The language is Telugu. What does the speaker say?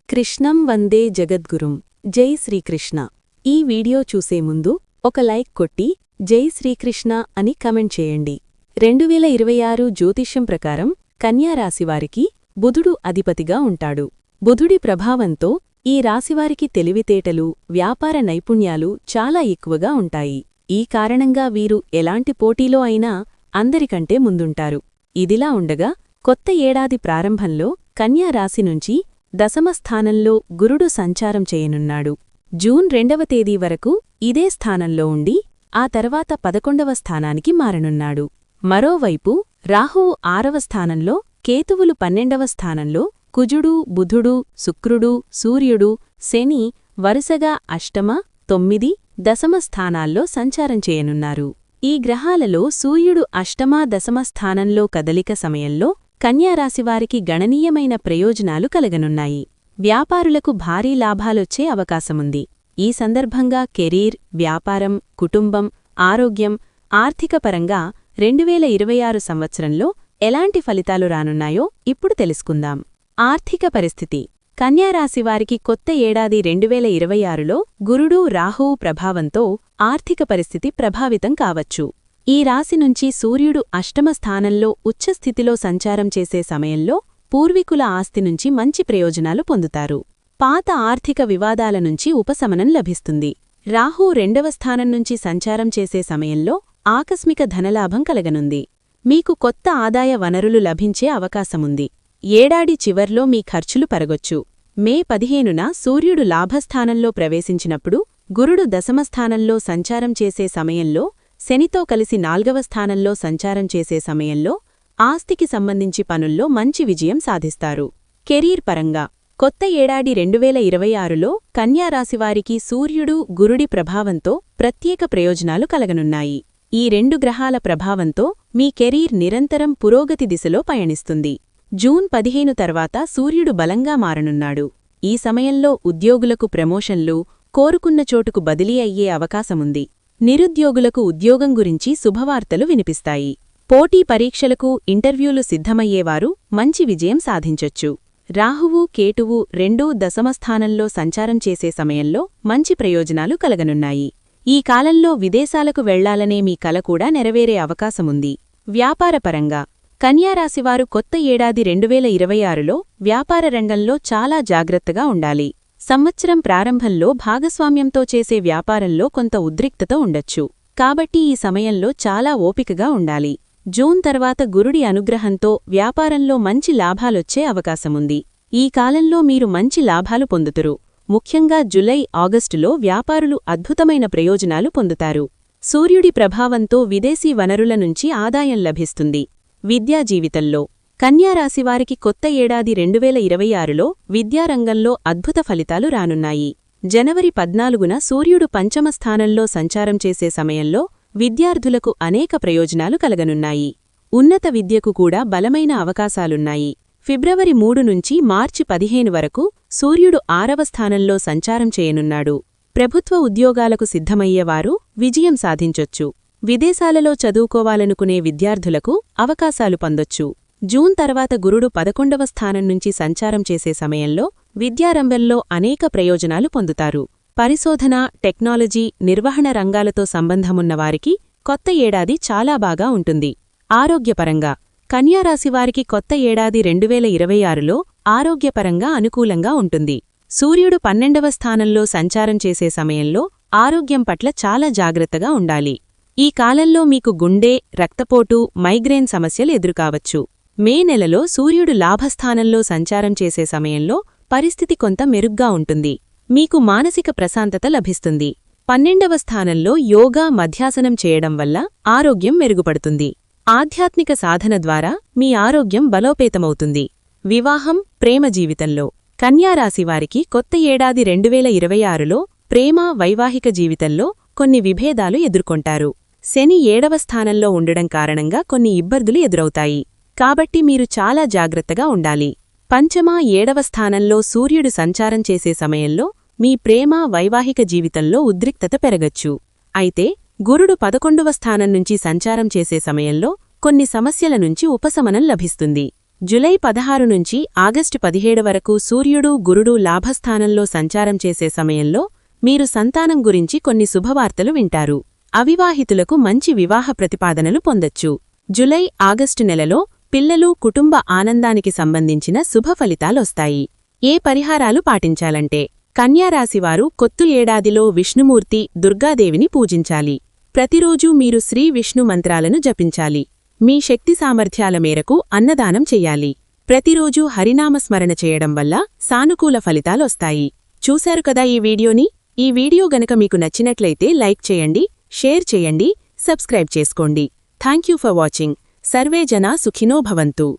కృష్ణం వందే జగద్గురుం జై శ్రీకృష్ణ. ఈ వీడియో చూసే ముందు ఒక లైక్ కొట్టి జై శ్రీకృష్ణ అని కమెంట్ చేయండి. 2026 జ్యోతిష్యం ప్రకారం కన్యా రాశివారికి బుధుడు అధిపతిగా ఉంటాడు. బుధుడి ప్రభావంతో ఈ రాశివారికి తెలివితేటలు, వ్యాపార నైపుణ్యాలు చాలా ఎక్కువగా ఉంటాయి. ఈ కారణంగా వీరు ఎలాంటి పోటీలో అయినా అందరికంటే ముందుంటారు. ఇదిలా ఉండగా కొత్త ఏడాది ప్రారంభంలో కన్యా రాశి నుంచి దశమ స్థానంలో గురుడు సంచారం చేయనున్నాడు. జూన్ 2వ తేదీ వరకు ఇదే స్థానంలో ఉండి ఆ తర్వాత 11వ స్థానానికి మారనున్నాడు. మరోవైపు రాహువు 6వ స్థానంలో, కేతువులు 12వ స్థానంలో, కుజుడు, బుధుడు, శుక్రుడు, సూర్యుడు, శని వరుసగా అష్టమ, 9, దశమ స్థానాల్లో సంచారం చేయనున్నారు. ఈ గ్రహాలలో సూర్యుడు అష్టమ, దశమ స్థానంలో కదలిక సమయంలో కన్యారాశివారికి గణనీయమైన ప్రయోజనాలు కలగనున్నాయి. వ్యాపారులకు భారీ లాభాలొచ్చే అవకాశముంది. ఈ సందర్భంగా కెరీర్, వ్యాపారం, కుటుంబం, ఆరోగ్యం, ఆర్థికపరంగా 2026 సంవత్సరంలో ఎలాంటి ఫలితాలు రానున్నాయో ఇప్పుడు తెలుసుకుందాం. ఆర్థిక పరిస్థితి. కన్యారాశివారికి కొత్త ఏడాది 2026లో గురుడు, రాహువు ప్రభావంతో ఆర్థిక పరిస్థితి ప్రభావితం కావచ్చు. ఈ రాశి నుంచి సూర్యుడు అష్టమ స్థానంలో ఉచ్చస్థితిలో సంచారం చేసే సమయంలో పూర్వీకుల ఆస్తి నుంచి మంచి ప్రయోజనాలు పొందుతారు. పాత ఆర్థిక వివాదాల నుంచి ఉపశమనం లభిస్తుంది. రాహు 2వ స్థానం నుంచి సంచారం చేసే సమయంలో ఆకస్మిక ధనలాభం కలగనుంది. మీకు కొత్త ఆదాయ వనరులు లభించే అవకాశముంది. ఏడాది చివర్లో మీ ఖర్చులు పెరగొచ్చు. మే 15న సూర్యుడు లాభస్థానంలో ప్రవేశించినప్పుడు గురుడు దశమస్థానంలో సంచారం చేసే సమయంలో, శనితో కలిసి 4వ స్థానంలో సంచారం చేసే సమయంలో ఆస్తికి సంబంధించి పనుల్లో మంచి విజయం సాధిస్తారు. కెరీర్ పరంగా కొత్త ఏడాది 2026లో కన్యారాశివారికి సూర్యుడు, గురుడి ప్రభావంతో ప్రత్యేక ప్రయోజనాలు కలగనున్నాయి. ఈ 2 గ్రహాల ప్రభావంతో మీ కెరీర్ నిరంతరం పురోగతి దిశలో పయనిస్తుంది. జూన్ 15 తర్వాత సూర్యుడు బలంగా మారనున్నాడు. ఈ సమయంలో ఉద్యోగులకు ప్రమోషన్లు, కోరుకున్న చోటుకు బదిలీ అయ్యే అవకాశముంది. నిరుద్యోగులకు ఉద్యోగం గురించి శుభవార్తలు వినిపిస్తాయి. పోటీ పరీక్షలకు, ఇంటర్వ్యూలు సిద్ధమయ్యేవారు మంచి విజయం సాధించొచ్చు. రాహువు, కేతువు 2 దశమస్థానంలో సంచారం చేసే సమయంలో మంచి ప్రయోజనాలు కలగనున్నాయి. ఈ కాలంలో విదేశాలకు వెళ్లాలనే మీ కల కూడా నెరవేరే అవకాశముంది. వ్యాపారపరంగా కన్యారాశివారు కొత్త ఏడాది 2026లో వ్యాపార రంగంలో చాలా జాగ్రత్తగా ఉండాలి. సంవత్సరం ప్రారంభంలో భాగస్వామ్యంతో చేసే వ్యాపారంలో కొంత ఉద్రిక్తత ఉండొచ్చు. కాబట్టి ఈ సమయంలో చాలా ఓపికగా ఉండాలి. జూన్ తర్వాత గురుడి అనుగ్రహంతో వ్యాపారంలో మంచి లాభాలొచ్చే అవకాశముంది. ఈ కాలంలో మీరు మంచి లాభాలు పొందుతురు. ముఖ్యంగా జులై, ఆగస్టులో వ్యాపారులు అద్భుతమైన ప్రయోజనాలు పొందుతారు. సూర్యుడి ప్రభావంతో విదేశీ వనరుల నుంచి ఆదాయం లభిస్తుంది. విద్యా జీవితంలో కన్యారాశివారికి కొత్త ఏడాది 2026లో విద్యారంగంలో అద్భుత ఫలితాలు రానున్నాయి. జనవరి 14న సూర్యుడు 5వ స్థానంలో సంచారం చేసే సమయంలో విద్యార్థులకు అనేక ప్రయోజనాలు కలగనున్నాయి. ఉన్నత విద్యకు కూడా బలమైన అవకాశాలున్నాయి. ఫిబ్రవరి 3 నుంచి మార్చి 15 వరకు సూర్యుడు 6వ స్థానంలో సంచారం చేయనున్నాడు. ప్రభుత్వ ఉద్యోగాలకు సిద్ధమయ్యేవారు విజయం సాధించొచ్చు. విదేశాలలో చదువుకోవాలనుకునే విద్యార్థులకు అవకాశాలు పొందొచ్చు. జూన్ తర్వాత గురుడు 11వ స్థానం నుంచి సంచారం చేసే సమయంలో విద్యారంగంలో అనేక ప్రయోజనాలు పొందుతారు. పరిశోధన, టెక్నాలజీ, నిర్వహణ రంగాలతో సంబంధమున్నవారికి కొత్త ఏడాది చాలా బాగా ఉంటుంది. ఆరోగ్యపరంగా కన్యారాశివారికి కొత్త ఏడాది 2026లో ఆరోగ్యపరంగా అనుకూలంగా ఉంటుంది. సూర్యుడు 12వ స్థానంలో సంచారం చేసే సమయంలో ఆరోగ్యం పట్ల చాలా జాగ్రత్తగా ఉండాలి. ఈ కాలంలో మీకు గుండె, రక్తపోటు, మైగ్రేన్ సమస్యలు ఎదురుకావచ్చు. మే నెలలో సూర్యుడు లాభస్థానంలో సంచారం చేసే సమయంలో పరిస్థితి కొంత మెరుగ్గా ఉంటుంది. మీకు మానసిక ప్రశాంతత లభిస్తుంది. 12వ స్థానంలో యోగా, మధ్యాసనం చేయడం వల్ల ఆరోగ్యం మెరుగుపడుతుంది. ఆధ్యాత్మిక సాధన ద్వారా మీ ఆరోగ్యం బలోపేతమవుతుంది. వివాహం, ప్రేమ జీవితంలో కన్యారాశివారికి కొత్త ఏడాది 2026లో ప్రేమ, వైవాహిక జీవితంలో కొన్ని విభేదాలు ఎదుర్కొంటారు. శని 7వ స్థానంలో ఉండడం కారణంగా కొన్ని ఇబ్బందులు ఎదురవుతాయి. కాబట్టి మీరు చాలా జాగ్రత్తగా ఉండాలి. 5వ, 7వ స్థానంలో సూర్యుడు సంచారం చేసే సమయంలో మీ ప్రేమ, వైవాహిక జీవితంలో ఉద్రిక్తత పెరగచ్చు. అయితే గురుడు 11వ స్థానం నుంచి సంచారం చేసే సమయంలో కొన్ని సమస్యల నుంచి ఉపశమనం లభిస్తుంది. జూలై 16 నుంచి ఆగస్టు 17 వరకు సూర్యుడు గురుడు లాభస్థానంలో సంచారం చేసే సమయంలో మీరు సంతానం గురించి కొన్ని శుభవార్తలు వింటారు. అవివాహితులకు మంచి వివాహ ప్రతిపాదనలు పొందొచ్చు. జూలై ఆగస్టు నెలలో పిల్లలు కుటుంబ ఆనందానికి సంబంధించిన శుభ ఫలితాలొస్తాయి. ఏ పరిహారాలు పాటించాలంటే కన్యారాశివారు కొత్త ఏడాదిలో విష్ణుమూర్తి, దుర్గాదేవిని పూజించాలి. ప్రతిరోజూ మీరు శ్రీ విష్ణు మంత్రాలను జపించాలి. మీ శక్తి సామర్థ్యాల మేరకు అన్నదానం చెయ్యాలి. ప్రతిరోజూ హరినామస్మరణ చేయడం వల్ల సానుకూల ఫలితాలొస్తాయి. చూశారు కదా ఈ వీడియోని? ఈ వీడియో గనక మీకు నచ్చినట్లయితే లైక్ చేయండి, షేర్ చేయండి, సబ్స్క్రైబ్ చేసుకోండి. Thank you for watching. సర్వే జనా సుఖినో భవంతు.